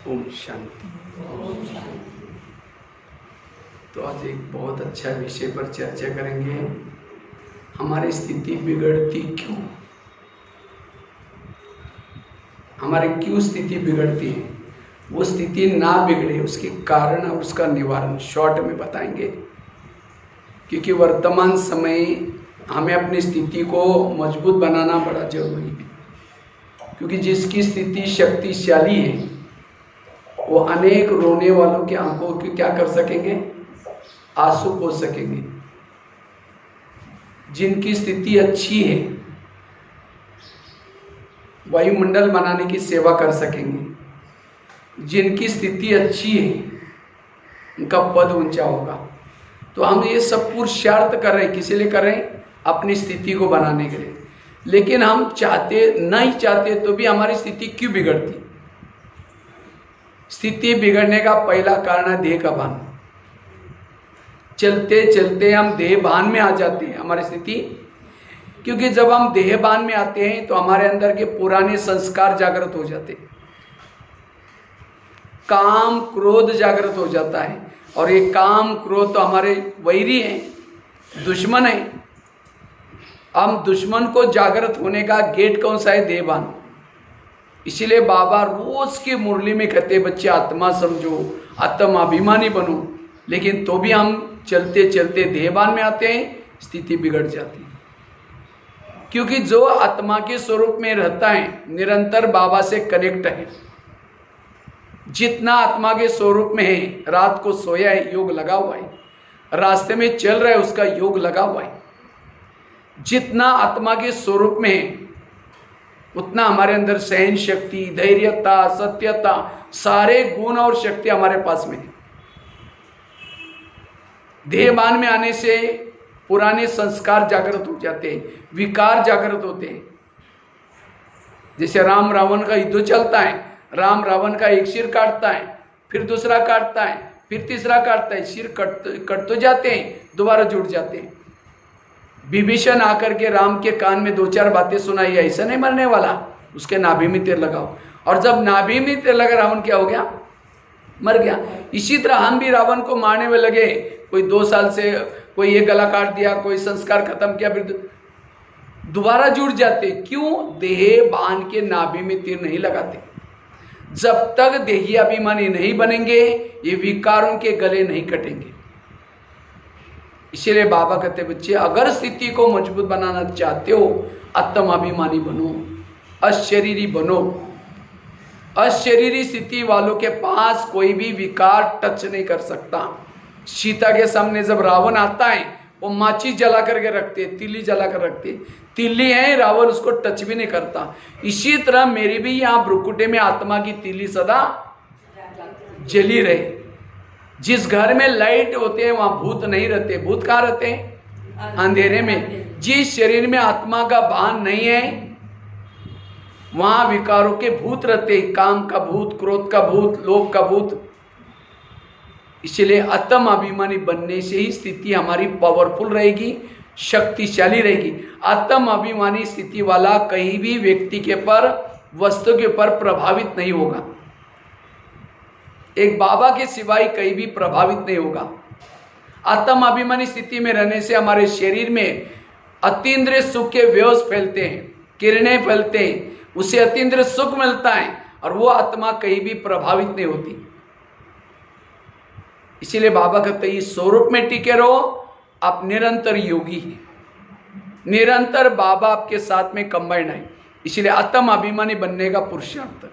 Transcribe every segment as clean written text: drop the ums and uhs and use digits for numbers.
ओम शांति। तो आज एक बहुत अच्छा विषय पर चर्चा करेंगे। हमारी स्थिति बिगड़ती क्यों, हमारी क्यों स्थिति बिगड़ती है, वो स्थिति ना बिगड़े उसके कारण और उसका निवारण शॉर्ट में बताएंगे। क्योंकि वर्तमान समय हमें अपनी स्थिति को मजबूत बनाना बड़ा जरूरी है। क्योंकि जिसकी स्थिति शक्तिशाली है वो अनेक रोने वालों के आंखों की क्या कर सकेंगे, आंसू पोंछ सकेंगे। जिनकी स्थिति अच्छी है वायुमंडल बनाने की सेवा कर सकेंगे। जिनकी स्थिति अच्छी है उनका पद ऊंचा होगा। तो हम ये सब पुरुषार्थ कर रहे हैं, किसी लिए कर रहे हैं, अपनी स्थिति को बनाने के लिए। लेकिन हम चाहते नहीं चाहते तो भी हमारी स्थिति क्यों बिगड़ती। स्थिति बिगड़ने का पहला कारण है देह का भान। चलते चलते हम देह भान में आ जाते हैं हमारी स्थिति। क्योंकि जब हम देह भान में आते हैं तो हमारे अंदर के पुराने संस्कार जागृत हो जाते हैं, काम क्रोध जागृत हो जाता है। और ये काम क्रोध तो हमारे वैरी हैं, दुश्मन है। हम दुश्मन को जागृत होने का गेट कौन सा है, देहभान। इसीलिए बाबा रोज की मुरली में कहते बच्चे आत्मा समझो, आत्माभिमानी बनो। लेकिन तो भी हम चलते चलते देहभान में आते हैं, स्थिति बिगड़ जाती है। क्योंकि जो आत्मा के स्वरूप में रहता है निरंतर बाबा से कनेक्ट है। जितना आत्मा के स्वरूप में है, रात को सोया है योग लगा हुआ है, रास्ते में चल रहा है उसका योग लगा हुआ है। जितना आत्मा के स्वरूप में है उतना हमारे अंदर सहन शक्ति, धैर्यता, सत्यता, सारे गुण और शक्ति हमारे पास में है। देहभान में आने से पुराने संस्कार जागृत हो जाते हैं, विकार जागृत होते हैं। जैसे राम रावण का युद्ध चलता है, राम रावण का एक सिर काटता है, फिर दूसरा काटता है, फिर तीसरा काटता है, सिर कट तो जाते हैं, दोबारा जुड़ जाते हैं। विभीषण आकर के राम के कान में दो चार बातें सुनाई, ऐसा नहीं मरने वाला, उसके नाभि में तीर लगाओ। और जब नाभि में तीर लगा रावण क्या हो गया, मर गया। इसी तरह हम भी रावण को मारने में लगे। कोई 2 साल से कोई ये गला काट दिया, कोई संस्कार खत्म किया, फिर दोबारा जुड़ जाते। क्यों? देह बांध के नाभि में तीर नहीं लगाते। जब तक देही अभिमानी नहीं बनेंगे ये विकारों के गले नहीं कटेंगे। इसीलिए बाबा कहते बच्चे अगर स्थिति को मजबूत बनाना चाहते हो आत्माभिमानी बनो, अशरीरी बनो। अशरीरी स्थिति वालों के पास कोई भी विकार टच नहीं कर सकता। सीता के सामने जब रावण आता है वो माची जला करके रखते, तिल्ली जला कर रखते, तिल्ली है, रावण उसको टच भी नहीं करता। इसी तरह मेरी भी यहाँ ब्रुकुटे में आत्मा की तिल्ली सदा जली रहे। जिस घर में लाइट होते हैं वहां भूत नहीं रहते। भूत कहाँ रहते हैं? अंधेरे में। जिस शरीर में आत्मा का भान नहीं है वहां विकारों के भूत रहते हैं, काम का भूत, क्रोध का भूत, लोभ का भूत। इसलिए आत्म अभिमानी बनने से ही स्थिति हमारी पावरफुल रहेगी, शक्तिशाली रहेगी। आत्म अभिमानी स्थिति वाला कहीं भी व्यक्ति के पर, वस्तु के ऊपर प्रभावित नहीं होगा। एक बाबा के सिवाय कहीं भी प्रभावित नहीं होगा। आत्म अभिमानी स्थिति में रहने से हमारे शरीर में अतीन्द्रिय सुख के वेव्स फैलते हैं, किरणें फैलते हैं, उसे अतीन्द्रिय सुख मिलता है और वो आत्मा कहीं भी प्रभावित नहीं होती। इसीलिए बाबा कहते हैं इस स्वरूप में टिके रहो, आप निरंतर योगी हैं। निरंतर बाबा आपके साथ में कंबाइंड है। इसीलिए आत्म अभिमानी बनने का पुरुषार्थ।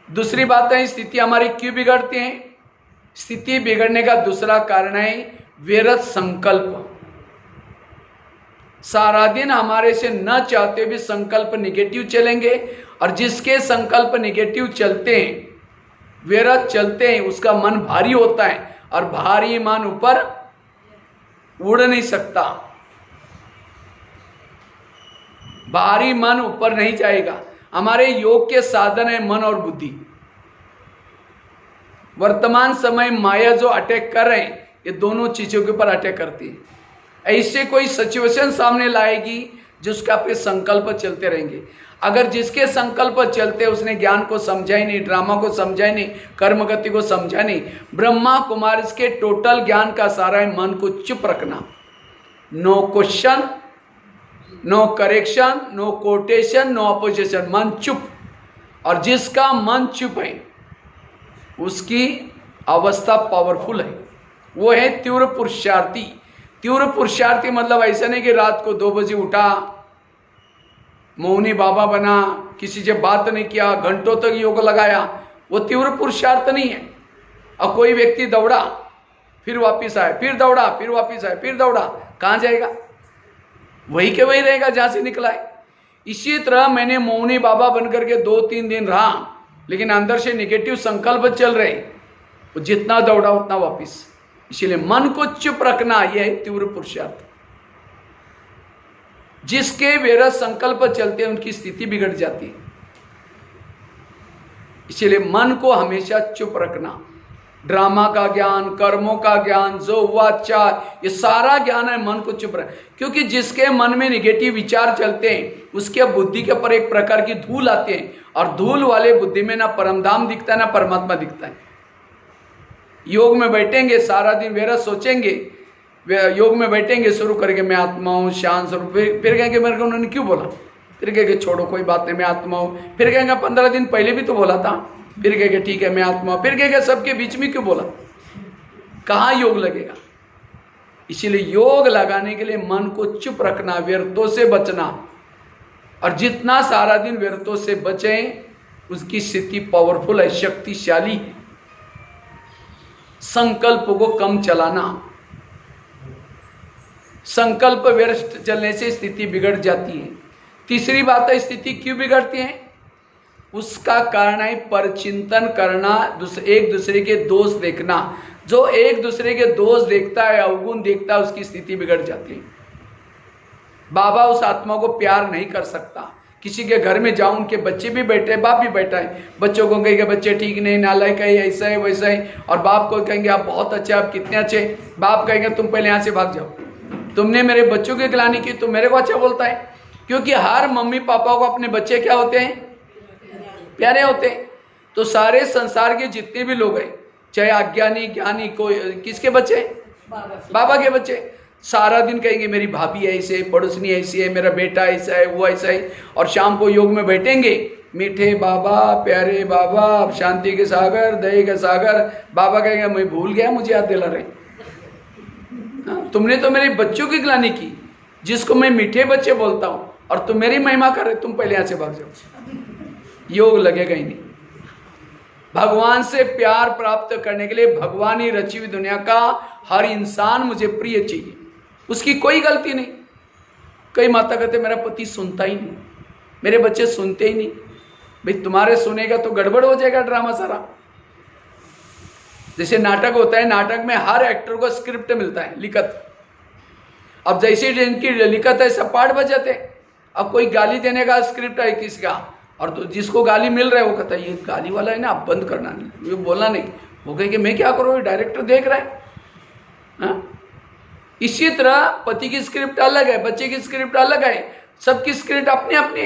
दूसरी बात है स्थिति हमारी क्यों बिगड़ती है। स्थिति बिगड़ने का दूसरा कारण है व्यर्थ संकल्प। सारा दिन हमारे से न चाहते भी संकल्प निगेटिव चलेंगे और जिसके संकल्प निगेटिव चलते हैं, व्यर्थ चलते हैं, उसका मन भारी होता है और भारी मन ऊपर उड़ नहीं सकता। भारी मन ऊपर नहीं जाएगा। हमारे योग के साधन है मन और बुद्धि। वर्तमान समय माया जो अटैक कर रहे हैं ये दोनों चीजों के ऊपर अटैक करती है। ऐसे कोई सिचुएशन सामने लाएगी जिसका पे संकल्प चलते रहेंगे। अगर जिसके संकल्प चलते उसने ज्ञान को समझा ही नहीं, ड्रामा को समझा ही नहीं, कर्म गति को समझा नहीं, ब्रह्मा कुमार इसके टोटल ज्ञान का सारा है मन को चुप रखना। No question, no correction, no quotation, no opposition, मन चुप। और जिसका मन चुप है उसकी अवस्था पावरफुल है, वो है तीव्र पुरुषार्थी। तीव्र पुरुषार्थी मतलब ऐसा नहीं कि रात को 2 बजे उठा, मौनी बाबा बना, किसी से बात नहीं किया, घंटों तक योग लगाया, वो तीव्र पुरुषार्थ नहीं है। और कोई व्यक्ति दौड़ा फिर वापिस आए, फिर दौड़ा फिर वापिस आए, फिर दौड़ा, कहाँ जाएगा? वही के वही रहेगा जहाँ से निकला है। इसी तरह मैंने मौनी बाबा बनकर के 2-3 दिन रहा, लेकिन अंदर से नेगेटिव संकल्प चल रहे, वो जितना दौड़ा उतना वापिस। इसलिए मन को चुप रखना यह है तीव्र पुरुषार्थ। जिसके व्यर्थ संकल्प चलते हैं उनकी स्थिति बिगड़ जाती है। इसलिए मन को हमेशा चुप रखना। ड्रामा का ज्ञान, कर्मों का ज्ञान, जो वाचार, ये सारा ज्ञान है मन को चुप रखना। क्योंकि जिसके मन में निगेटिव विचार चलते हैं उसके बुद्धि के ऊपर एक प्रकार की धूल आती है, और धूल वाले बुद्धि में ना परमधाम दिखता है ना परमात्मा दिखता है। योग में बैठेंगे सारा दिन व्यर्थ सोचेंगे, योग में बैठेंगे शुरू करके मैं आत्मा हूँ, शांत स्वरूप, फिर कहेंगे मेरे को उन्होंने क्यों बोला, फिर कहेंगे छोड़ो कोई बात नहीं मैं आत्मा हूँ, फिर कहेंगे 15 दिन पहले भी तो बोला था, फिर कहेंगे ठीक है मैं आत्मा हूँ, फिर कहेंगे सबके बीच में क्यों बोला। कहाँ योग लगेगा? इसीलिए योग लगाने के लिए मन को चुप रखना, व्यर्थों से बचना, और जितना सारा दिन व्यर्थों से बचें उसकी स्थिति पावरफुल है, शक्तिशाली है। संकल्प को कम चलाना, संकल्प व्यर्थ चलने से स्थिति बिगड़ जाती है। तीसरी बात है स्थिति क्यों बिगड़ती है, उसका कारण है परचिंतन करना, एक दूसरे के दोष देखना। जो एक दूसरे के दोष देखता है, अवगुण देखता है, उसकी स्थिति बिगड़ जाती है। बाबा उस आत्मा को प्यार नहीं कर सकता। किसी के घर में जाऊं, उनके बच्चे भी बैठे हैं, बाप भी बैठा है, बच्चों को कहेंगे बच्चे ठीक नहीं, नालायक है, ऐसा है वैसा है, और बाप को कहेंगे आप बहुत अच्छे, आप कितने अच्छे, बाप कहेंगे तुम पहले यहाँ से भाग जाओ, तुमने मेरे बच्चों की गिलानी की, तुम मेरे को अच्छा बोलता है। क्योंकि हर मम्मी पापा को अपने बच्चे क्या होते हैं, प्यारे होते हैं। तो सारे संसार के जितने भी लोग हैं, चाहे अज्ञानी ज्ञानी, कोई किसके बच्चे, बाबा के बच्चे, सारा दिन कहेंगे मेरी भाभी ऐसे, पड़ोसनी ऐसी है, मेरा बेटा ऐसा है, वो ऐसा है, और शाम को योग में बैठेंगे, मीठे बाबा, प्यारे बाबा, शांति के सागर, दया के सागर, बाबा कहेंगे मैं भूल गया, मुझे याद दिला रहे, तुमने तो मेरे बच्चों की गिलानी की, जिसको मैं मीठे बच्चे बोलता हूं, और तुम मेरी महिमा कर रहे, तुम पहले यहाँ से भाग जाओ। योग लगेगा ही नहीं। भगवान से प्यार प्राप्त करने के लिए भगवान ही रची हुई दुनिया का हर इंसान मुझे प्रिय चाहिए, उसकी कोई गलती नहीं। कई माता कहते मेरा पति सुनता ही नहीं, मेरे बच्चे सुनते ही नहीं। भाई तुम्हारे सुनेगा तो गड़बड़ हो जाएगा ड्रामा सारा। जैसे नाटक होता है, नाटक में हर एक्टर को स्क्रिप्ट मिलता है, लिखत। अब जैसे जिनकी लिखत है सब पाठ बजाते। अब कोई गाली देने का स्क्रिप्ट है किसका, और तो जिसको गाली मिल रहा है वो कहता है ये गाली वाला है ना, आप बंद करना नहीं, ये बोलना नहीं। वो कहे कि मैं क्या करूँ, डायरेक्टर देख रहा है। इसी तरह पति की स्क्रिप्ट अलग है, बच्चे की स्क्रिप्ट अलग है, सबकी स्क्रिप्ट अपने अपने।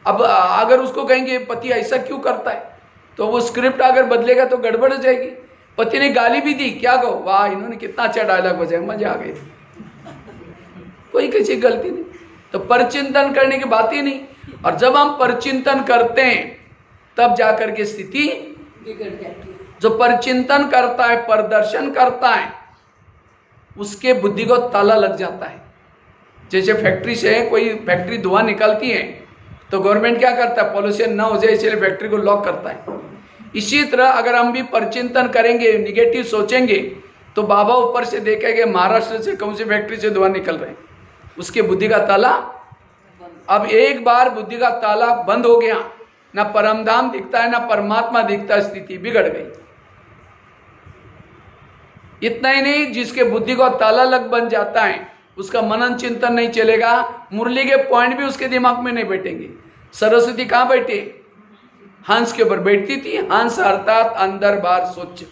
अब अगर उसको कहेंगे पति ऐसा क्यों करता है, तो वो स्क्रिप्ट अगर बदलेगा तो गड़बड़ हो जाएगी। पति ने गाली भी दी, क्या कहो, वाह इन्होंने कितना अच्छा डायलॉग बजाया, मजा आ गई, कोई किसी गलती नहीं। तो परचिंतन करने की बात ही नहीं। और जब हम परचिंतन करते हैं तब जाकर के स्थिति बिगड़ जाती है। जो परचिंतन करता है, प्रदर्शन करता है, उसके बुद्धि को ताला लग जाता है। जैसे फैक्ट्री से कोई फैक्ट्री धुआं निकलती है तो गवर्नमेंट क्या करता है, पॉल्यूशन ना हो जाए इसलिए फैक्ट्री को लॉक करता है। इसी तरह अगर हम भी परचिंतन करेंगे, निगेटिव सोचेंगे, तो बाबा ऊपर से देखेंगे महाराष्ट्र से कौन सी फैक्ट्री से धुआं निकल रहे हैं, उसके बुद्धि का ताला। अब एक बार बुद्धि का ताला बंद हो गया, ना परमधाम दिखता है ना परमात्मा दिखता है, स्थिति बिगड़ गई। इतना ही नहीं, जिसके बुद्धि का ताला लग बन जाता है उसका मनन चिंतन नहीं चलेगा, मुरली के पॉइंट भी उसके दिमाग में नहीं बैठेंगे। सरस्वती कहाँ बैठे, हंस के ऊपर बैठती थी, हंस अर्थात अंदर बाहर सोच।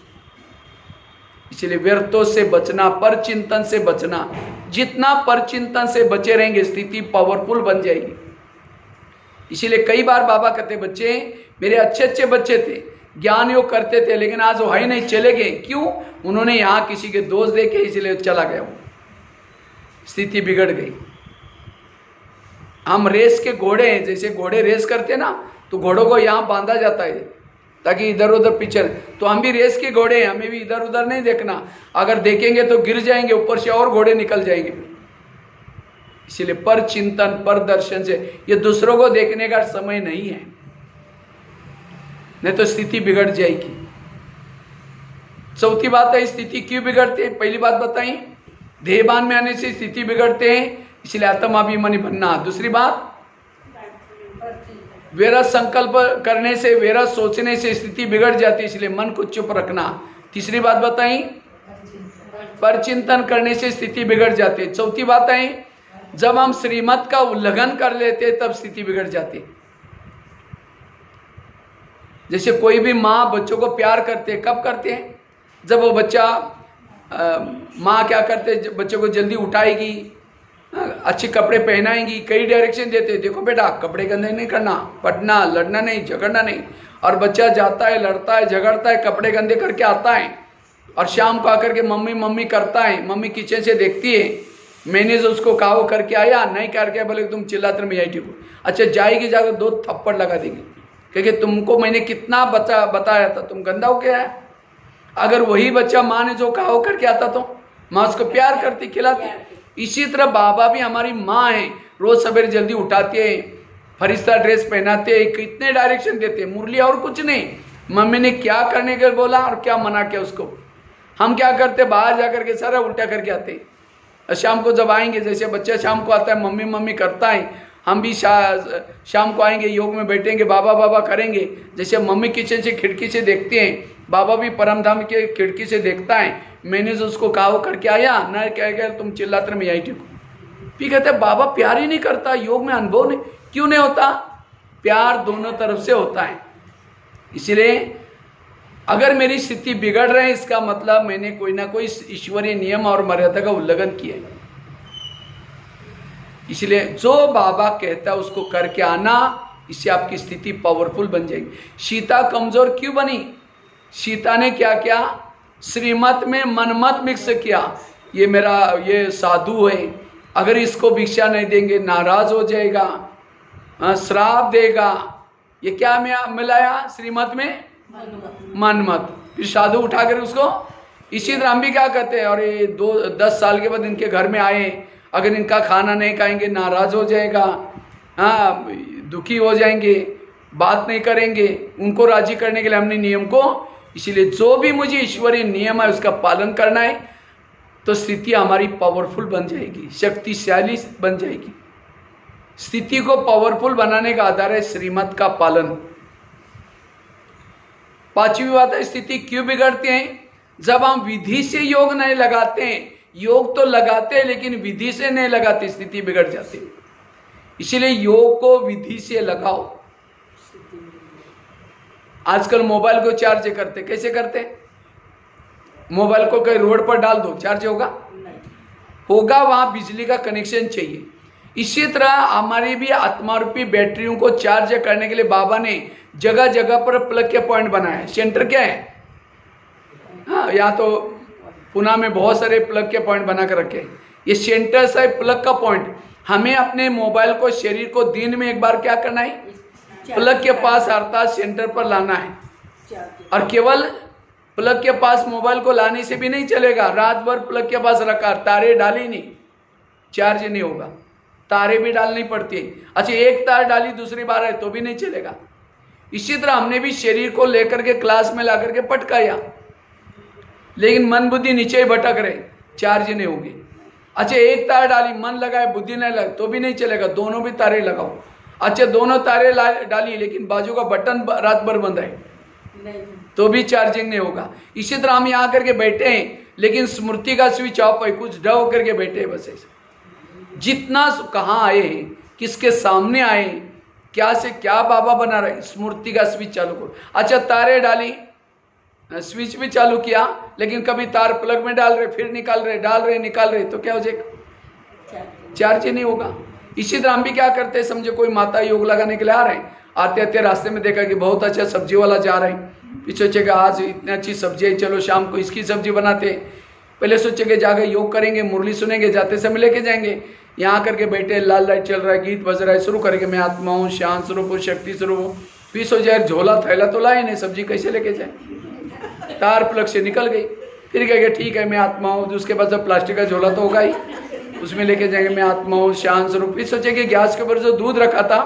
इसलिए व्यर्थों से बचना, परचिंतन से बचना। जितना परचिंतन से बचे रहेंगे स्थिति पावरफुल बन जाएगी। इसीलिए कई बार बाबा कहते बच्चे मेरे अच्छे अच्छे बच्चे थे, ज्ञान योग करते थे, लेकिन आज वो है नहीं, चले गए। क्यों? उन्होंने यहाँ किसी के दोस्त देखे, इसलिए चला गया, वो स्थिति बिगड़ गई। हम रेस के घोड़े हैं, जैसे घोड़े रेस करते ना, तो घोड़ों को यहाँ बांधा जाता है ताकि इधर उधर पीछे, तो हम भी रेस के घोड़े हैं, हमें भी इधर उधर नहीं देखना, अगर देखेंगे तो गिर जाएंगे, ऊपर से और घोड़े निकल जाएंगे। इसलिए पर चिंतन पर दर्शन से, ये दूसरों को देखने का समय नहीं है, नहीं तो स्थिति बिगड़ जाएगी। चौथी बात है स्थिति क्यों बिगड़ती है। पहली बात बताई, देहभान में आने से स्थिति बिगड़ते हैं, इसलिए आत्माभिमानी बनना। दूसरी बात, वेरा संकल्प करने से, वेरा सोचने से स्थिति बिगड़ जाती है, इसलिए मन को चुप रखना। तीसरी बात बताई, परचिंतन करने से स्थिति बिगड़ जाती है। चौथी बात है, जब हम श्रीमत का उल्लंघन कर लेते हैं तब स्थिति बिगड़ जाती है। जैसे कोई भी माँ बच्चों को प्यार करते हैं, कब करते हैं? जब वो बच्चा, माँ क्या करते, बच्चों को जल्दी उठाएगी, अच्छे कपड़े पहनाएंगी, कई डायरेक्शन देते हैं, देखो बेटा कपड़े गंदे नहीं करना, पढ़ना, लड़ना नहीं, झगड़ना नहीं। और बच्चा जाता है, लड़ता है, झगड़ता है, कपड़े गंदे करके आता है, और शाम को आकर के मम्मी मम्मी करता है, मम्मी किचन से देखती है, मैंने जो उसको कहा वो करके आया, नहीं करके बोले तुम चिल्लाते मैं आई को। अच्छा जाएगी, जाकर 2 थप्पड़ लगा देंगे, क्योंकि तुमको मैंने कितना बताया था, तुम गंदा हो गया है। अगर वही बच्चा माँ ने जो कहा वो करके आता तो माँ उसको प्यार करती, खिलाती। इसी तरह बाबा भी हमारी माँ है, रोज सवेरे जल्दी उठाते हैं, फरिश्ता ड्रेस पहनाते हैं, कितने डायरेक्शन देते हैं, मुरली और कुछ नहीं। मम्मी ने क्या करने के बोला और क्या मना किया उसको, हम क्या करते, बाहर जाकर के सारा उल्टा करके आते। शाम को जब आएंगे, जैसे बच्चा शाम को आता है मम्मी मम्मी करता है, हम भी शाम को आएंगे, योग में बैठेंगे, बाबा बाबा करेंगे। जैसे मम्मी किचन से खिड़की से देखते हैं, बाबा भी परमधाम के खिड़की से देखता है, मैंने जो उसको कहा वो करके आया ना, क्या क्या तुम चिल्लाते मैं आई ठीक हूँ। फिर कहते बाबा प्यार ही नहीं करता, योग में अनुभव नहीं, क्यों नहीं होता? प्यार दोनों तरफ से होता है। इसलिए अगर मेरी स्थिति बिगड़ रही है, इसका मतलब मैंने कोई ना कोई ईश्वरीय नियम और मर्यादा का उल्लंघन किया है। इसलिए जो बाबा कहता है उसको करके आना, इससे आपकी स्थिति पावरफुल बन जाएगी। सीता कमजोर क्यों बनी? सीता ने क्या किया? श्रीमत में मनमत मिक्स किया। ये मेरा ये साधु है, अगर इसको भिक्षा नहीं देंगे नाराज हो जाएगा, श्राप देगा। ये क्या मिलाया श्रीमत में? मनमत। फिर साधु उठाकर उसको, इसी तरह हम भी क्या कहते हैं, और ये 10 साल के बाद इनके घर में आए, अगर इनका खाना नहीं खाएंगे नाराज हो जाएगा, हाँ दुखी हो जाएंगे, बात नहीं करेंगे। उनको राजी करने के लिए हमने नियम को, इसीलिए जो भी मुझे ईश्वरीय नियम है उसका पालन करना है, तो स्थिति हमारी पावरफुल बन जाएगी, शक्तिशाली बन जाएगी। स्थिति को पावरफुल बनाने का आधार है श्रीमत का पालन। 5वीं बात है, स्थिति क्यों बिगड़ते हैं? जब हम विधि से योग नहीं लगाते हैं। योग तो लगाते हैं लेकिन विधि से नहीं लगाते, स्थिति बिगड़ जाती है। इसलिए योग को विधि से लगाओ। आजकल मोबाइल को चार्ज करते, कैसे करते? मोबाइल को कहीं रोड पर डाल दो, चार्ज होगा? होगा, वहां बिजली का कनेक्शन चाहिए। इसी तरह हमारी भी आत्मा रूपी बैटरियों को चार्ज करने के लिए बाबा ने जगह जगह पर प्लग के पॉइंट बनाए हैं। सेंटर क्या है? हाँ, यहाँ तो पुणे में बहुत सारे प्लग के पॉइंट बना कर रखे। ये सेंटर है प्लग का पॉइंट। हमें अपने मोबाइल को, शरीर को दिन में एक बार क्या करना है? प्लग के पास अर्थात सेंटर पर लाना है। और केवल प्लग के पास मोबाइल को लाने से भी नहीं चलेगा, रात भर प्लग के पास रखा, तारे डाली नहीं, चार्ज नहीं होगा। तारे भी डालनी पड़ती है। अच्छा, एक तार डाली दूसरी बार है तो भी नहीं चलेगा। इसी तरह हमने भी शरीर को लेकर के क्लास में ला करके पटकाया, लेकिन मन बुद्धि नीचे ही भटक रहे, चार्ज नहीं होगी। अच्छा, एक तार डाली, मन लगाए, बुद्धि नहीं लगे तो भी नहीं चलेगा, दोनों भी तारे लगाओ। अच्छा, दोनों तारे डाली लेकिन बाजू का बटन रात भर बंद है तो भी चार्जिंग नहीं होगा। इसी तरह हम यहाँ करके बैठे हैं लेकिन स्मृति का स्विच ऑफ है, कुछ डव करके बैठे हैं बस ऐसे। जितना कहाँ आए हैं, किसके सामने आए, क्या से क्या बाबा बना रहे, स्मृति का स्विच चालू करो। अच्छा, तारे डाली, स्विच भी चालू किया, लेकिन कभी तार प्लग में डाल रहे, फिर निकाल रहे, डाल रहे, निकाल रहे, तो क्या हो जाएगा? चार्ज ही नहीं होगा। इसी तरह हम भी क्या करते हैं, समझे कोई माता योग लगाने के लिए आ रहे हैं, आते आते रास्ते में देखा कि बहुत अच्छा सब्जी वाला जा रहा है, पीछे सोचेगा आज इतनी अच्छी सब्जी है, चलो शाम को इसकी सब्जी बनाते। पहले सोचेंगे जाकर योग करेंगे, मुरली सुनेंगे, जाते समय लेके जाएंगे, यहाँ करके बैठे, लाल लाइट चल रहा है, गीत बज रहा है, शुरू करेंगे मैं आत्मा हूँ, शांत स्वरूप हूँ, शक्ति स्वरूप हूँ। फिर सोचे यार झोला थैला तो लाए नहीं, सब्जी कैसे लेके जाए, तार प्लग से निकल गई। फिर कहेंगे ठीक है मैं आत्मा हूँ, उसके बाद जब प्लास्टिक का झोला तो होगा ही, उसमें लेके जाएंगे मैं आत्मा हूँ, शांत स्वरूप। फिर सोचेंगे गैस के ऊपर जो दूध रखा था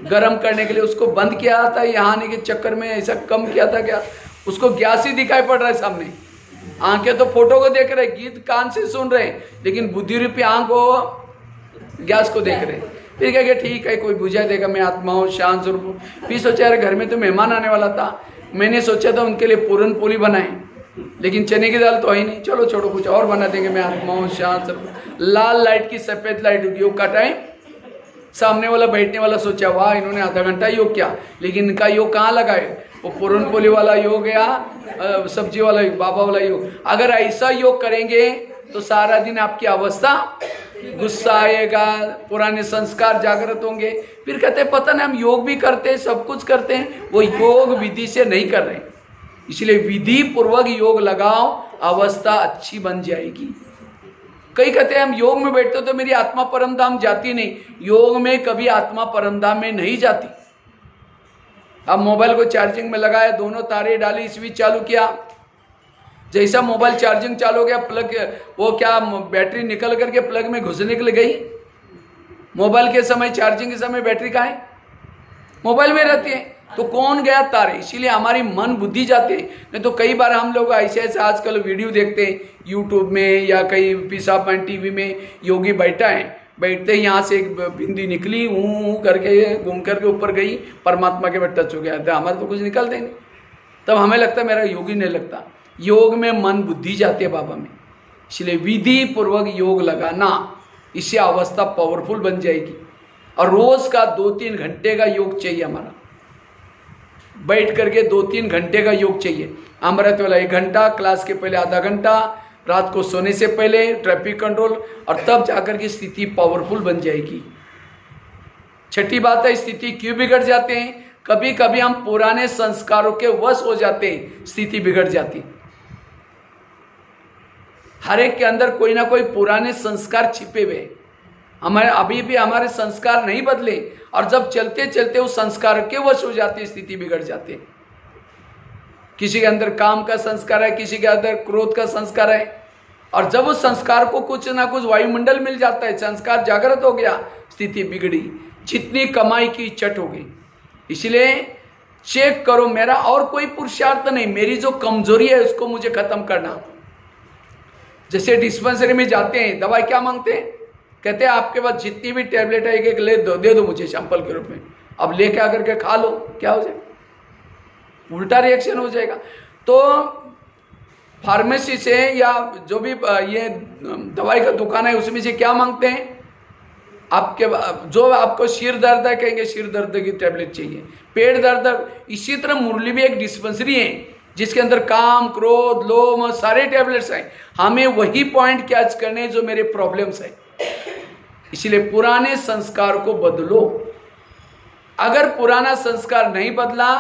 गर्म करने के लिए, उसको बंद किया था, यहाँ आने के चक्कर में ऐसा कम किया था क्या, उसको गैस ही दिखाई पड़ रहा है सामने। आंखें तो फोटो को देख रहे, गीत कान से सुन रहे, लेकिन बुद्धि रूपी आंख वो गैस को देख रहे। फिर कहेंगे ठीक है कोई बुझा देगा, मैं आत्मा हूँ, शांत स्वरूप हूँ। फिर सोचा यार घर में तो मेहमान आने वाला था, मैंने सोचा था उनके लिए पूरन पोली बनाए, लेकिन चने की दाल तो है ही नहीं, चलो छोड़ो कुछ और बना देंगे, मैं आत्मा हूँ, शांत स्वरूप। लाल लाइट की सफेद लाइट, योग का टाइम, सामने वाला बैठने वाला सोचा वाह इन्होंने आधा घंटा योग किया, लेकिन इनका योग कहाँ लगाए, वो पूरन पोली वाला योग या सब्जी वाला योग, बाबा वाला योग। अगर ऐसा योग करेंगे तो सारा दिन आपकी अवस्था, गुस्सा आएगा, पुराने संस्कार जागृत होंगे। फिर कहते हैं पता नहीं हम योग भी करते हैं, सब कुछ करते हैं, वो योग विधि से नहीं कर रहे। इसलिए विधि पूर्वक योग लगाओ, अवस्था अच्छी बन जाएगी। कई कहते हैं हम योग में बैठते तो मेरी आत्मा परम धाम जाती नहीं, योग में कभी आत्मा परम धाम में नहीं जाती। अब मोबाइल को चार्जिंग में लगाया, दोनों तारे डाली, स्विच चालू किया, जैसा मोबाइल चार्जिंग चालू हो गया, प्लग वो क्या बैटरी निकल करके प्लग में घुसने के लिए गई। मोबाइल के समय, चार्जिंग के समय बैटरी कहाँ है, मोबाइल में रहती है, तो कौन गया तारे। इसीलिए हमारी मन बुद्धि जाती है। नहीं तो कई बार हम लोग ऐसे ऐसे आजकल वीडियो देखते हैं यूट्यूब में या कहीं पीसापान टीवी में, योगी बैठा है, बैठते ही यहाँ से एक बिंदी निकली, ऊँ करके घूम करके ऊपर गई, परमात्मा के में टच हो गया। हमारे तो कुछ निकलते नहीं, तब हमें लगता है मेरा योगी नहीं लगता। योग में मन बुद्धि जाती है बाबा में, इसलिए विधि पूर्वक योग लगाना, इससे अवस्था पावरफुल बन जाएगी। और रोज का 2-3 घंटे का योग चाहिए हमारा, बैठ करके 2-3 घंटे का योग चाहिए। अमृत वाला 1 घंटा, क्लास के पहले आधा घंटा, रात को सोने से पहले ट्रैफिक कंट्रोल, और तब जाकर की स्थिति पावरफुल बन जाएगी। छठी बात है, स्थिति क्यों बिगड़ जाते हैं, कभी कभी हम पुराने संस्कारों के वश हो जाते हैं, स्थिति बिगड़ जाती। हर एक के अंदर कोई ना कोई पुराने संस्कार छिपे हुए, हमारे अभी भी हमारे संस्कार नहीं बदले, और जब चलते चलते उस संस्कार के वश हो जाती, स्थिति बिगड़ जाती है। किसी के अंदर काम का संस्कार है, किसी के अंदर क्रोध का संस्कार है, और जब उस संस्कार को कुछ ना कुछ वायुमंडल मिल जाता है, संस्कार जागृत हो गया, स्थिति बिगड़ी, जितनी कमाई की चट हो गई। इसलिए चेक करो, मेरा और कोई पुरुषार्थ नहीं, मेरी जो कमजोरी है उसको मुझे खत्म करना। जैसे डिस्पेंसरी में जाते हैं, दवाई क्या मांगते हैं, कहते हैं आपके पास जितनी भी टैबलेट है एक ले दो, दे दो मुझे सैंपल के रूप में, अब लेके आकर के खा लो, क्या हो जाएगा, उल्टा रिएक्शन हो जाएगा। तो फार्मेसी से या जो भी ये दवाई का दुकान है उसमें से क्या मांगते हैं, आपके जो आपको सिर दर्द है कहेंगे सिर दर्द की टैबलेट चाहिए, पेट दर्द। इसी तरह मुरली भी एक डिस्पेंसरी है जिसके अंदर काम, क्रोध, लोभ सारे टैबलेट्स हैं। हमें वही पॉइंट कैच करने जो मेरे प्रॉब्लम्स है। इसलिए पुराने संस्कार को बदलो। अगर पुराना संस्कार नहीं बदला,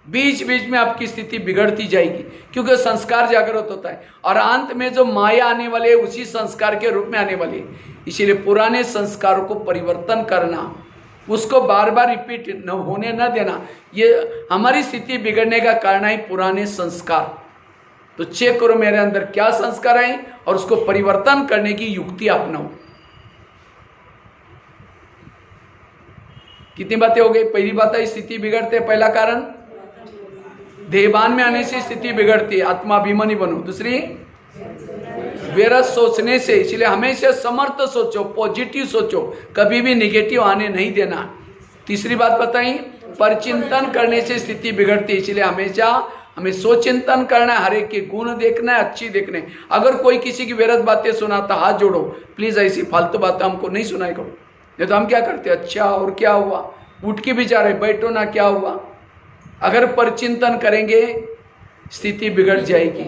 बीच बीच में आपकी स्थिति बिगड़ती जाएगी, क्योंकि संस्कार जागृत होता है और अंत में जो माया आने वाले है उसी संस्कार के रूप में आने वाली है। इसीलिए पुराने संस्कारों को परिवर्तन करना, उसको बार बार रिपीट न होने न देना, ये हमारी स्थिति बिगड़ने का कारण है पुराने संस्कार। तो चेक करो मेरे अंदर क्या संस्कार है और उसको परिवर्तन करने की युक्ति अपनाओ। कितनी बातें हो गई। पहली बात है स्थिति बिगड़ते, पहला कारण देहभान में आने से स्थिति बिगड़ती है, आत्माभिमानी बनो। दूसरी व्यर्थ सोचने से, इसलिए हमेशा समर्थ सोचो, पॉजिटिव सोचो, कभी भी नेगेटिव आने नहीं देना। तीसरी बात बताई, परचिंतन करने से स्थिति बिगड़ती है, इसलिए हमेशा हमें सोचिंतन करना है, हर एक के गुण देखना है, अच्छी देखने। अगर कोई किसी की व्यर्थ बातें सुनाता, हाथ जोड़ो, प्लीज ऐसी फालतू बातें हमको नहीं सुनाई करो। नहीं तो हम क्या करते, अच्छा और क्या हुआ, उठ के बेचारे बैठो ना, क्या हुआ। अगर परचिंतन करेंगे स्थिति बिगड़ जाएगी।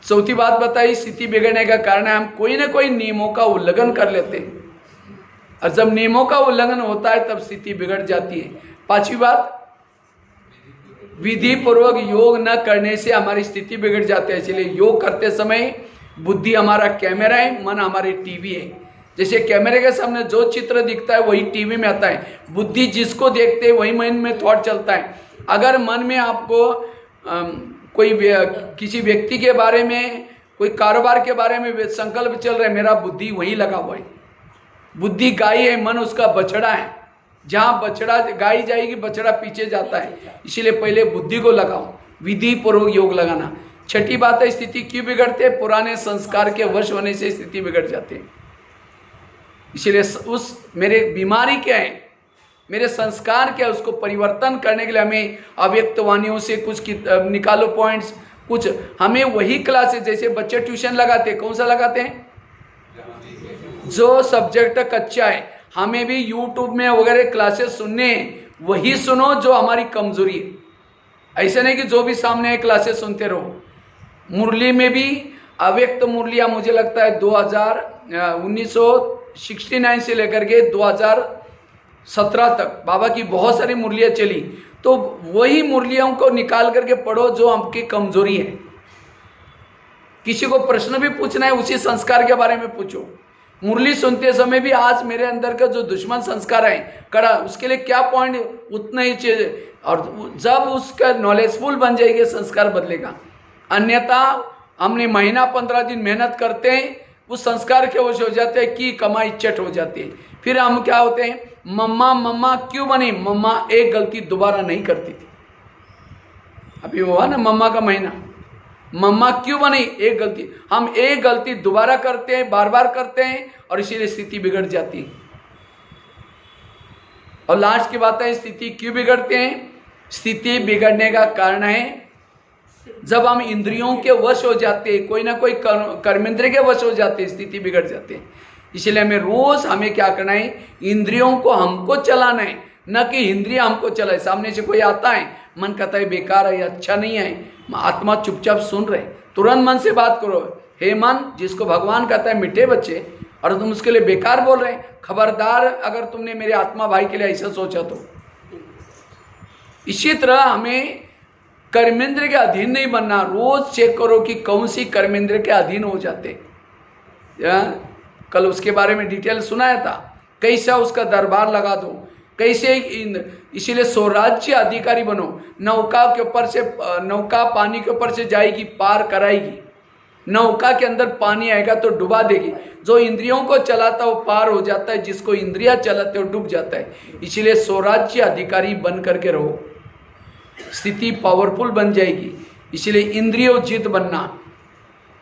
चौथी बात बताई, स्थिति बिगड़ने का कारण है हम कोई ना कोई नियमों का उल्लंघन कर लेते हैं, और जब नियमों का उल्लंघन होता है तब स्थिति बिगड़ जाती है। पांचवी बात, विधि पूर्वक योग न करने से हमारी स्थिति बिगड़ जाती है। इसलिए योग करते समय बुद्धि हमारा कैमरा है, मन हमारी टीवी है। जैसे कैमरे के सामने जो चित्र दिखता है वही टीवी में आता है, बुद्धि जिसको देखते हैं वही मन में थॉट चलता है। अगर मन में आपको कोई किसी व्यक्ति के बारे में, कोई कारोबार के बारे में संकल्प चल रहा है, मेरा बुद्धि वही लगा हुआ है। बुद्धि गाय है, मन उसका बछड़ा है, जहाँ बछड़ा गाय जाएगी बछड़ा पीछे जाता है। इसीलिए पहले बुद्धि को लगाओ, विधि पूर्वक योग लगाना। छठी बात है, स्थिति क्यों बिगड़ते हैं? पुराने संस्कार के वश होने से स्थिति बिगड़ जाती है। इसीलिए उस मेरे बीमारी क्या है, मेरे संस्कार क्या है, उसको परिवर्तन करने के लिए हमें अव्यक्त वाणियों से कुछ निकालो पॉइंट्स, कुछ हमें वही क्लासेस, जैसे बच्चे ट्यूशन लगाते हैं, कौन सा लगाते हैं? जो सब्जेक्ट कच्चा है, हमें भी यूट्यूब में वगैरह क्लासेस सुनने, वही सुनो जो हमारी कमजोरी है। ऐसा नहीं कि जो भी सामने है क्लासेस सुनते रहो। मुरली में भी अव्यक्त मुरलियाँ मुझे लगता है 1969 से लेकर के 2017 तक बाबा की बहुत सारी मुरलियाँ चली, तो वही मुरलियों को निकाल करके पढ़ो जो आपकी कमजोरी है। किसी को प्रश्न भी पूछना है उसी संस्कार के बारे में पूछो। मुरली सुनते समय भी आज मेरे अंदर का जो दुश्मन संस्कार है कड़ा, उसके लिए क्या पॉइंट, उतना ही चाहिए। और जब उसका नॉलेजफुल बन जाएगी संस्कार बदलेगा। अन्यथा हमने महीना 15 दिन मेहनत करते हैं, उस संस्कार के वश हो जाते हैं कि कमाई चट हो जाती है। फिर हम क्या होते हैं, मम्मा मम्मा क्यों बनी? मम्मा एक गलती दोबारा नहीं करती थी। अभी हुआ ना मम्मा का महीना, मम्मा क्यों बनी? एक गलती। हम एक गलती दोबारा करते हैं, बार बार करते हैं, और इसीलिए स्थिति बिगड़ जाती है। और लास्ट की बात है, स्थिति क्यों बिगड़ते हैं? स्थिति बिगड़ने का कारण है जब हम इंद्रियों के वश हो जाते हैं, कोई ना कोई कर्मेंद्रिय के वश हो जाते हैं, स्थिति बिगड़ जाती है। इसलिए हमें क्या करना है, इंद्रियों को हमको चलाना है, न कि इंद्रिया हमको चलाए। सामने से कोई आता है, मन कहता है बेकार है, अच्छा नहीं है, आत्मा चुपचाप सुन रहे, तुरंत मन से बात करो, हे मन, जिसको भगवान कहता है मीठे बच्चे, और तुम उसके लिए बेकार बोल रहे हैं, खबरदार अगर तुमने मेरे आत्मा भाई के लिए ऐसा सोचा तो। इसी तरह हमें कर्मेंद्र के अधीन नहीं बनना। रोज चेक करो कि कौन सी कर्मेंद्र के अधीन हो जाते। कल उसके बारे में डिटेल सुनाया था, कैसा उसका दरबार लगा दो, कैसे। इसीलिए स्वराज्य अधिकारी बनो। नौका के ऊपर से, नौका पानी के ऊपर से जाएगी, पार कराएगी। नौका के अंदर पानी आएगा तो डुबा देगी। जो इंद्रियों को चलाता है वो पार हो जाता है, जिसको इंद्रियां चलाते हो डूब जाता है। इसीलिए स्वराज्य अधिकारी बन करके रहो, स्थिति पावरफुल बन जाएगी। इसलिए इंद्रियोजित बनना,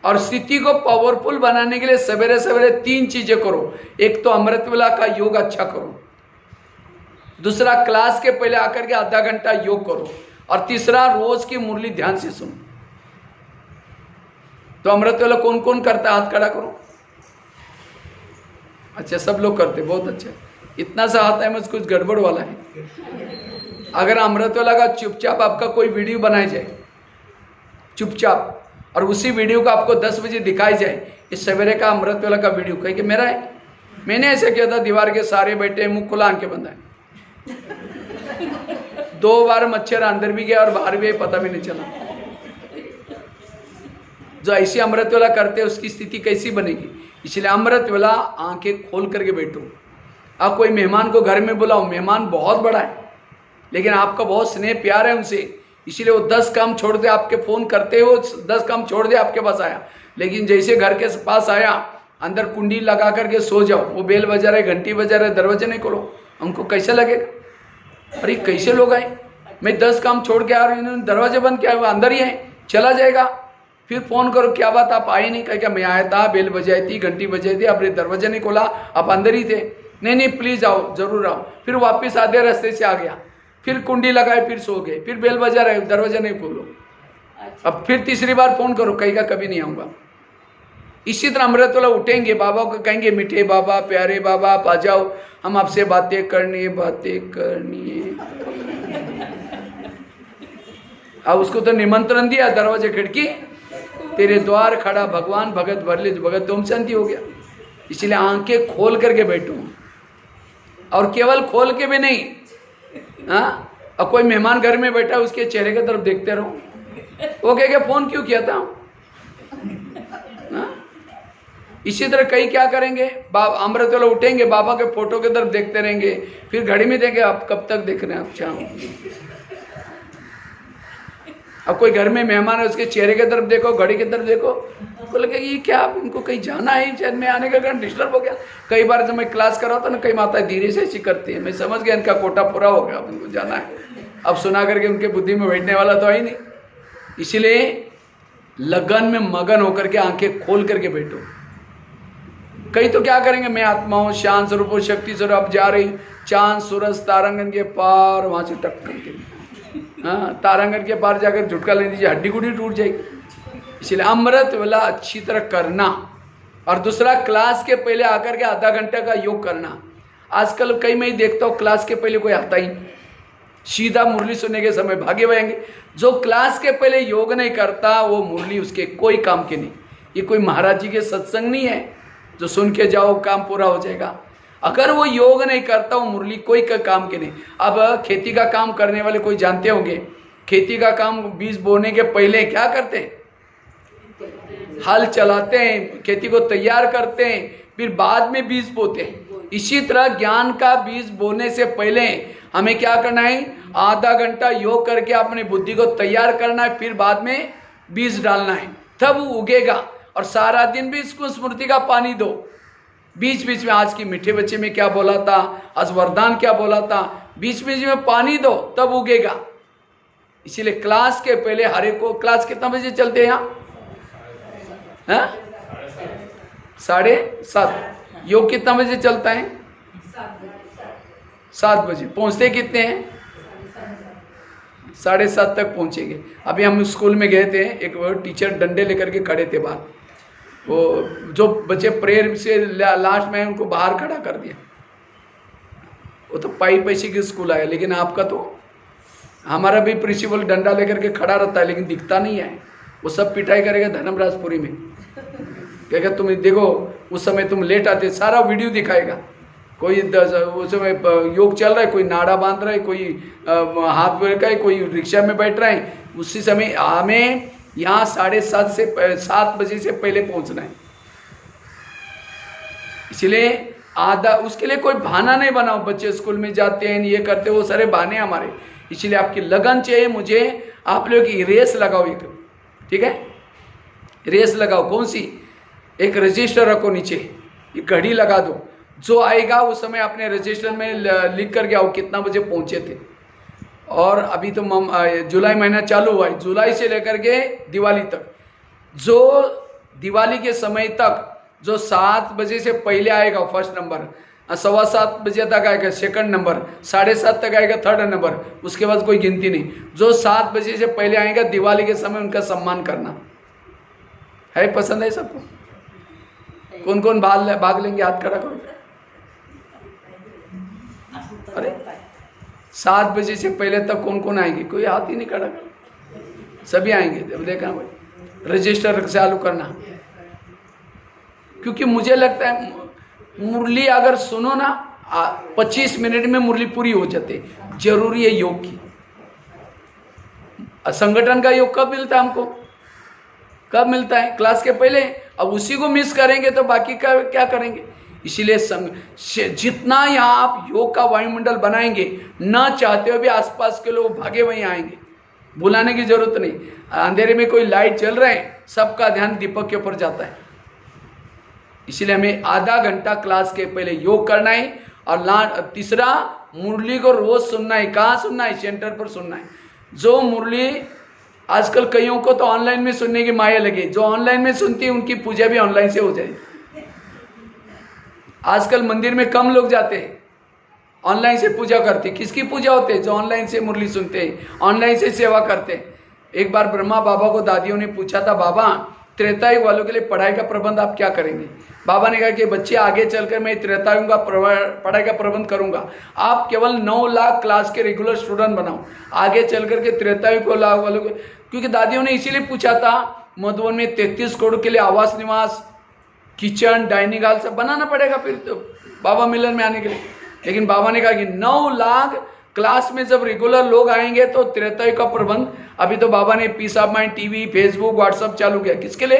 और स्थिति को पावरफुल बनाने के लिए सवेरे सवेरे 3 चीजें करो। एक तो अमृतवेला का योग अच्छा करो, दूसरा क्लास के पहले आकर के आधा घंटा योग करो, और तीसरा रोज की मुरली ध्यान से सुनो। तो अमृतवेला कौन कौन करता है? हाथ खड़ा करो। अच्छा, सब लोग करते, बहुत अच्छा। इतना सा हाथ है, मुझे कुछ गड़बड़ वाला है। अगर अमृतवेला का चुपचाप आपका कोई वीडियो बनाया जाए चुपचाप, और उसी वीडियो को आपको 10 बजे दिखाई जाए, इस सवेरे का अमृतवेला का वीडियो, कह के मेरा है, मैंने ऐसा किया था, दीवार के सारे बैठे, मुंह खुला आंखें बंद है, 2 बार मच्छर अंदर भी गया और बाहर भी, पता भी नहीं चला। जो ऐसी अमृतवेला करते हैं उसकी स्थिति कैसी बनेगी? इसलिए अमृतवेला आंखें खोल करके बैठो। आप कोई मेहमान को घर में बुलाओ, मेहमान बहुत बड़ा है लेकिन आपका बहुत स्नेह प्यार है उनसे, इसीलिए वो 10 काम छोड़ दे, आपके फोन करते हो 10 काम छोड़ दे आपके पास आया। लेकिन जैसे घर के पास आया, अंदर कुंडी लगा करके सो जाओ, वो बेल बजा रहे, घंटी बजा रहे, दरवाजे नहीं खोलो, उनको कैसा लगेगा? अरे कैसे लोग आए, मैं 10 काम छोड़ के आ रहा हूँ, इन्होंने दरवाजे बंद किया, वो अंदर ही है, चला जाएगा। फिर फोन करो, क्या बात आप आए नहीं? कह मैं आया था, बेल बजाई थी, घंटी बजाई थी, आपने दरवाजा नहीं खोला, आप अंदर ही थे। नहीं प्लीज आओ, जरूर आओ। फिर वापिस आधे रास्ते से आ गया, फिर कुंडी लगाए, फिर सो गए, फिर बेल बजा रहे, दरवाजा नहीं खोलो। अब फिर तीसरी बार फोन करो, कहेगा कभी नहीं आऊँगा। इसी तरह अमृतवेला उठेंगे, बाबा को कहेंगे मीठे बाबा, प्यारे बाबा, आप आ जाओ, हम आपसे बातें करनी है। अब उसको तो निमंत्रण दिया, दरवाजे खिड़की तेरे द्वार खड़ा भगवान भगत भर ले, भगत तुम शांति हो गया। इसलिए आंखें खोल करके बैठो, और केवल खोल के भी नहीं, हाँ। और कोई मेहमान घर में बैठा उसके चेहरे की तरफ देखते रहो, वो कहेगा फोन क्यों किया था, हाँ? इसी तरह कई क्या करेंगे, अमृत वाला उठेंगे, बाबा के फोटो की तरफ देखते रहेंगे, फिर घड़ी में देंगे आप कब तक देख रहे हैं आप शाम। अब कोई घर में मेहमान है उसके चेहरे की तरफ देखो, घड़ी की तरफ देखो, को लगेगा ये क्या, आप इनको कहीं जाना है, शायद में आने का कारण डिस्टर्ब हो गया। कई बार जब मैं क्लास कराता ना, कई माताएं धीरे से ऐसी करती है, मैं समझ गया इनका कोटा पूरा हो गया, अब इनको जाना है। अब सुना करके उनके बुद्धि में बैठने वाला तो है ही नहीं। इसलिए लगन में मगन होकर के आंखें खोल करके बैठो। कई तो क्या करेंगे, मैं आत्मा हूँ, शांत स्वरूप हूँ, शक्ति स्वरूप, अब जा रही चांद सूरज तारांगन के पार, वहां से टक करके, हाँ, तारांगन के पार जाकर झुटका ले दीजिए, हड्डी गुड्डी टूट जाएगी। इसलिए अमृत वाला अच्छी तरह करना। और दूसरा, क्लास के पहले आकर के आधा घंटा का योग करना। आजकल कई मैं देखता हूँ क्लास के पहले कोई आता ही, सीधा मुरली सुनने के समय भागे भयेंगे। जो क्लास के पहले योग नहीं करता वो मुरली उसके कोई काम के नहीं। ये कोई महाराज जी के सत्संग नहीं है जो सुन के जाओ काम पूरा हो जाएगा। अगर वो योग नहीं करता वो मुरली कोई का काम के नहीं। अब खेती का काम करने वाले कोई जानते होंगे, खेती का काम बीज बोने के पहले क्या करते हैं, हल चलाते हैं, खेती को तैयार करते हैं, फिर बाद में बीज बोते हैं। इसी तरह ज्ञान का बीज बोने से पहले हमें क्या करना है, आधा घंटा योग करके अपनी बुद्धि को तैयार करना है, फिर बाद में बीज डालना है, तब वो उगेगा। और सारा दिन भी इसको स्मृति का पानी दो, बीच बीच में आज की मीठे बच्चे में क्या बोला था, आज वरदान क्या बोला था, बीच बीच में पानी दो, तब उगेगा। इसीलिए क्लास के पहले हर एक को, क्लास कितना बजे चलते हैं यहाँ, 7:30। योग कितना बजे चलता है, 7 बजे। पहुंचते कितने हैं, 7:30 तक पहुंचेंगे। अभी हम स्कूल में गए थे, एक टीचर डंडे लेकर के खड़े थे बाहर, वो जो बच्चे प्रेयर से लास्ट में उनको बाहर खड़ा कर दिया। वो तो पाई पैसे की स्कूल आया, लेकिन आपका तो, हमारा भी प्रिंसिपल डंडा लेकर के खड़ा रहता है लेकिन दिखता नहीं है। वो सब पिटाई करेगा धर्मराजपुरी में, कहेगा तुम देखो उस समय तुम लेट आते, सारा वीडियो दिखाएगा। कोई उस समय योग चल रहा है, कोई नाड़ा बांध रहा है, कोई हाथ में रखा है, कोई रिक्शा में बैठ रहा है। उसी समय हमें यहाँ 7:30 बजे से पहले पहुँचना है। इसलिए आधा, उसके लिए कोई बहाना नहीं बनाओ। बच्चे स्कूल में जाते हैं, ये करते, वो सारे बहाने हमारे। इसलिए आपकी लगन चाहिए मुझे, आप लोग की रेस लगाओ एक, ठीक है, रेस लगाओ। कौन सी, एक रजिस्टर रखो नीचे, ये घड़ी लगा दो, जो आएगा उस समय अपने रजिस्टर में लिख करके आओ कितना बजे पहुंचे थे। और अभी तो जुलाई महीना चालू हुआ है, जुलाई से लेकर के दिवाली तक, जो दिवाली के समय तक जो 7 बजे से पहले आएगा फर्स्ट नंबर, 7:15 बजे तक आएगा सेकंड नंबर, 7:30 तक आएगा थर्ड नंबर, उसके बाद कोई गिनती नहीं। जो 7 बजे से पहले आएगा दिवाली के समय उनका सम्मान करना है। पसंद है सबको? कौन कौन भाग लेंगे, हाथ खड़ा करो। अरे 7 बजे से पहले तक कौन कौन आएंगे, कोई हाथ ही नहीं खड़ा कर, सभी आएंगे। अब देखना भाई, रजिस्टर चालू करना। क्योंकि मुझे लगता है मुरली अगर सुनो ना 25 मिनट में मुरली पूरी हो जाती। जरूरी है योग की। संगठन का योग कब मिलता है हमको, कब मिलता है, क्लास के पहले। अब उसी को मिस करेंगे तो बाकी का क्या करेंगे। इसीलिए जितना यहाँ आप योग का वायुमंडल बनाएंगे, ना चाहते हुए भी आसपास के लोग भागे वहीं आएंगे, बुलाने की जरूरत नहीं। अंधेरे में कोई लाइट जल रहा है, सबका ध्यान दीपक के ऊपर जाता है। इसलिए हमें आधा घंटा क्लास के पहले योग करना है। और तीसरा, मुरली को रोज सुनना है। कहाँ सुनना है, सेंटर पर सुनना है। जो मुरली, आजकल कईयों को तो ऑनलाइन में सुनने की माया लगी, जो ऑनलाइन में सुनती है उनकी पूजा भी ऑनलाइन से हो जाएगी। आजकल मंदिर में कम लोग जाते हैं, ऑनलाइन से पूजा करते। किसकी पूजा होती है, जो ऑनलाइन से मुरली सुनते हैं, ऑनलाइन से सेवा करते हैं। एक बार ब्रह्मा बाबा को दादियों ने पूछा था, बाबा त्रेतायुग वालों के लिए पढ़ाई का प्रबंध आप क्या करेंगे। बाबा ने कहा कि बच्चे आगे चलकर मैं त्रेतायुग का पढ़ाई का प्रबंध करूंगा, आप केवल 9 लाख क्लास के रेगुलर स्टूडेंट बनाओ, आगे चल करके त्रेतायुग वालों को। क्योंकि दादियों ने इसीलिए पूछा था, मधुबन में 33 करोड़ के लिए आवास निवास, किचन, डाइनिंग हॉल सब बनाना पड़ेगा फिर तो बाबा मिलन में आने के लिए। लेकिन बाबा ने कहा कि 9 लाख क्लास में जब रेगुलर लोग आएंगे तो त्रेतायुग का प्रबंध, अभी तो बाबा ने peace of mind TV, Facebook, WhatsApp चालू किया, किसके लिए?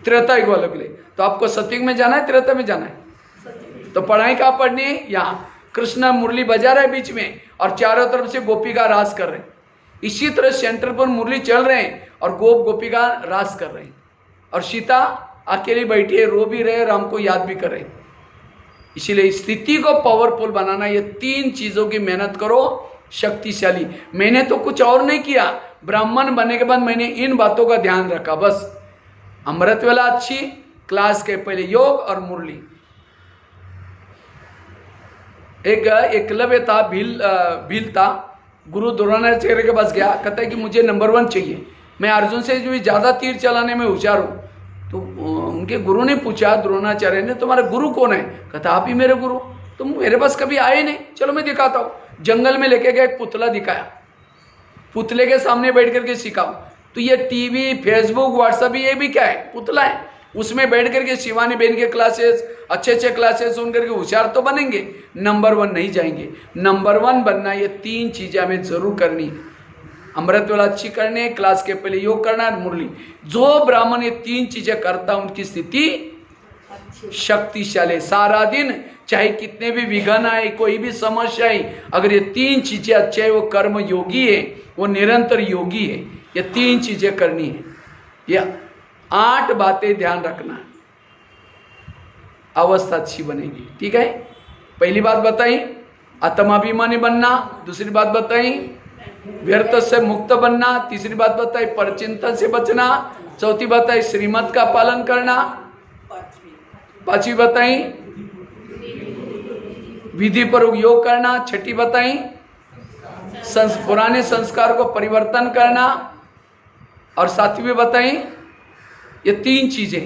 त्रेतायुग वालों के लिए। तो आपको सतयुग में जाना है, त्रेता में जाना है? तो पढ़ाई कहाँ पढ़नी है? यहाँ कृष्ण मुरली बजा रहा है बीच में और चारों तरफ से गोपिका रास कर रहे हैं। इसी तरह सेंटर पर मुरली चल रहे हैं और गोपिका रास कर रहे हैं और सीता अकेली बैठी है, रो भी रहे, राम को याद भी कर रहे। इसीलिए स्थिति को पावरफुल बनाना, ये 3 चीजों की मेहनत करो, शक्तिशाली। मैंने तो कुछ और नहीं किया, ब्राह्मण बनने के बाद मैंने इन बातों का ध्यान रखा बस। अमृत वेला अच्छी, क्लास के पहले योग और मुरली। एक एकलव्य था, भील था, गुरु द्रोणाचार्य के पास गया, कहता है कि मुझे नंबर 1 चाहिए, मैं अर्जुन से भी ज्यादा तीर चलाने में होशियार हूँ। तो उनके गुरु ने पूछा, द्रोणाचार्य ने, तुम्हारा गुरु कौन है? कहता आप ही मेरे गुरु। तुम मेरे पास कभी आए नहीं, चलो मैं दिखाता हूँ। जंगल में लेके गया, एक पुतला दिखाया, पुतले के सामने बैठ करके सिखाओ। तो ये टीवी, फेसबुक, व्हाट्सएप, ये भी क्या है? पुतला है। उसमें बैठ करके शिवानी बहन के क्लासेस, अच्छे क्लासेस सुन करके होशियार तो बनेंगे, नंबर 1 नहीं जाएंगे। नंबर 1 बनना, ये 3 चीजें हमें जरूर करनी है। अमृत वेला अच्छी करने, क्लास के पहले योग करना और मुरली। जो ब्राह्मण ये 3 चीजें करता, उनकी स्थिति शक्तिशाली। सारा दिन चाहे कितने भी विघ्न आए, कोई भी समस्या आए, अगर ये 3 चीजें अच्छे है, वो कर्म योगी है, वो निरंतर योगी है। ये 3 चीजें करनी है। ये 8 बातें ध्यान रखना, अवस्था अच्छी बनेगी। ठीक है, पहली बात बताई आत्माभिमानी बनना, दूसरी बात बताई व्यर्थ से मुक्त बनना, तीसरी बात बताई परचिंतन से बचना, चौथी बताई श्रीमत का पालन करना, पांचवी बताई विधि पर योग करना, छठी बताई पुराने संस्कार को परिवर्तन करना, और सातवीं बताई ये 3 चीजें।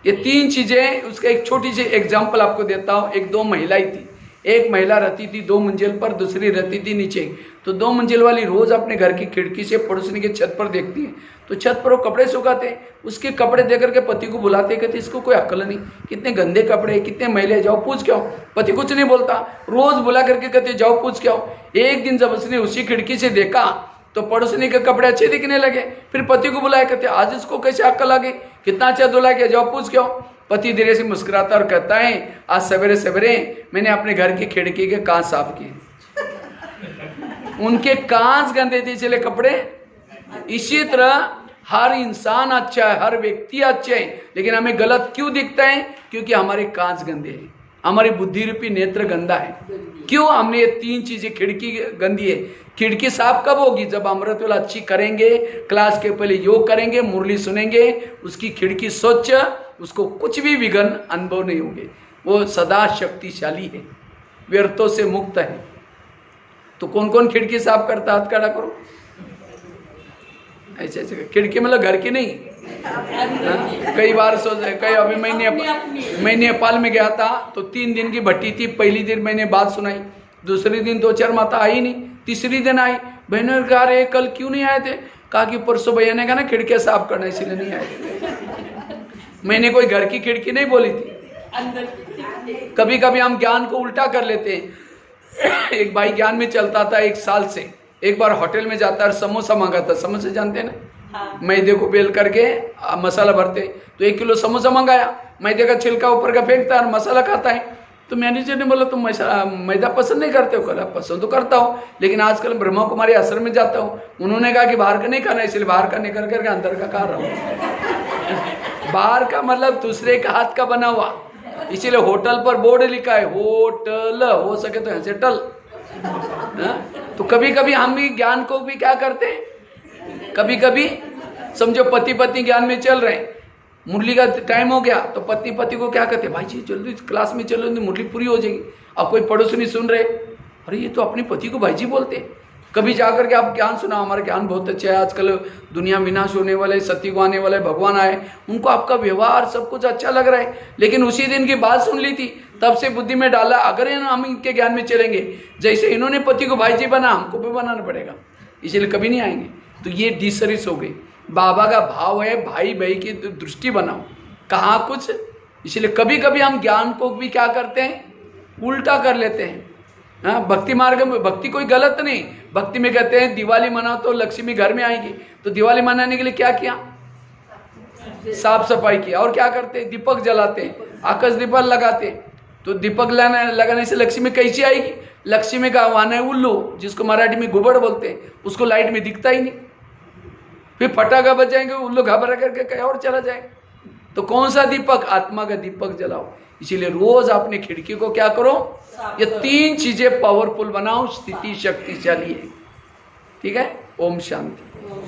ये 3 चीजें, उसका एक छोटी सी एग्जांपल आपको देता हूं। 1-2 महिलाएं थी, एक महिला रहती थी 2 मंजिल पर, दूसरी रहती थी नीचे। तो 2 मंजिल वाली रोज अपने घर की खिड़की से पड़ोसी के छत पर देखती है, तो छत पर वो कपड़े सुखाते, उसके कपड़े देख करके पति को बुलाते, कहते इसको कोई अक्ल नहीं, कितने गंदे कपड़े, कितने मैले, जाओ पूछ के आओ। पति कुछ नहीं बोलता, रोज बुला करके कहते जाओ पूछ के आओ। एक दिन जब उसने उसी खिड़की से देखा तो पड़ोसी के कपड़े अच्छे दिखने लगे, फिर पति को बुलाया, कहते आज इसको कैसे अक्ल आ गई, कितना अच्छा धुला गया, जाओ पूछ के आओ। पति धीरे से मुस्कुराता और कहता है आज सवेरे सवेरे मैंने अपने घर की खिड़की के कांच साफ किए, उनके कांच गंदे थे इसलिए कपड़े। इसी तरह हर इंसान अच्छा है, हर व्यक्ति अच्छे है, लेकिन हमें गलत क्यों दिखता है? क्योंकि हमारे कांच गंदे हैं, हमारी बुद्धि रूपी नेत्र गंदा है। क्यों? हमने ये 3 चीजें, खिड़की गंदी है। खिड़की साफ कब होगी? जब अमृत वेला अच्छी करेंगे, क्लास के पहले योग करेंगे, मुरली सुनेंगे, उसकी खिड़की स्वच्छ, उसको कुछ भी विघ्न अनुभव नहीं होंगे, वो सदा शक्तिशाली है, व्यर्थों से मुक्त है। तो कौन कौन खिड़की साफ करता? हाथ खड़ा करो। ऐसे खिड़की मतलब घर की नहीं। कई बार अभी मैं नेपाल में गया था तो 3 दिन की भट्टी थी। पहली दिन मैंने बात सुनाई, दूसरे दिन 2-4 माता आई नहीं, तीसरी दिन आई। बहनों ने कहा रे कल क्यों नहीं आए थे? कहा कि परसों भैया ने कहा ना खिड़कियां साफ करना, इसीलिए नहीं आए थे। मैंने कोई घर की खिड़की नहीं बोली थी। कभी कभी हम ज्ञान को उल्टा कर लेते हैं। एक भाई ज्ञान में चलता था 1 साल से, एक बार होटल में जाता है, समोसा मांगा था, समोसा जानते हैं ना? हाँ। मैदे को बेल करके मसाला भरते, तो 1 किलो समोसा मंगाया, मैदे का छिलका ऊपर का फेंकता है और मसाला खाता है। तो मैनेजर ने बोला तुम मैदा पसंद नहीं करते हो? कहा पसंद तो करता हूँ, लेकिन आजकल ब्रह्मा कुमारी आश्रम में जाता हूँ। उन्होंने कहा कि बाहर का नहीं खाना, इसलिए बाहर का निकल करके अंदर का खा रहा हूँ। बाहर का मतलब दूसरे का हाथ का बना हुआ, इसीलिए होटल पर बोर्ड लिखा है होटल, हो सके तो यहाँ से टल। तो कभी कभी हम भी ज्ञान को भी क्या करते हैं, कभी कभी समझो पति पत्नी ज्ञान में चल रहे हैं, मुरली का टाइम हो गया तो पत्नी पति को क्या कहते हैं, भाई जी जल्दी क्लास में चलो मुरली पूरी हो जाएगी। अब कोई पड़ोसी नहीं सुन रहे, अरे ये तो अपने पति को भाई जी बोलते हैं। कभी जाकर के आप ज्ञान सुना, हमारा ज्ञान बहुत अच्छा है, आजकल दुनिया विनाश होने वाले, सत्युग आने वाले, भगवान आए, उनको आपका व्यवहार सब कुछ अच्छा लग रहा है, लेकिन उसी दिन की बात सुन ली थी, तब से बुद्धि में डाला अगर हम इनके ज्ञान में चलेंगे, जैसे इन्होंने पति को भाई जी बना, हमको भी बनाना पड़ेगा, इसलिए कभी नहीं आएंगे। तो ये डिसरिस हो गई। बाबा का भाव है भाई भाई की दृष्टि बनाओ, कहाँ कुछ। इसलिए कभी कभी हम ज्ञान को भी क्या करते हैं, उल्टा कर लेते हैं। हाँ, भक्ति मार्ग में भक्ति कोई गलत नहीं। भक्ति में कहते हैं दिवाली मनाओ तो लक्ष्मी घर में आएगी, तो दिवाली मनाने के लिए क्या किया, साफ सफाई किया। और क्या करते हैं, दीपक जलाते हैं, आकाश दीपक लगाते हैं। तो दीपक लगाने से लक्ष्मी कैसी आएगी, लक्ष्मी का आह्वान है उल्लू, जिसको मराठी में गुबड़ बोलते हैं, उसको लाइट में दिखता ही नहीं। फिर फटाखा बजाएंगे, उल्लू घबरा करके कहीं और चला जाएगा। तो कौन सा दीपक, आत्मा का दीपक जलाओ। इसीलिए रोज अपने खिड़की को क्या करो, ये 3 चीजें पावरफुल बनाओ, स्थिति शक्तिशाली है। ठीक है, ओम शांति।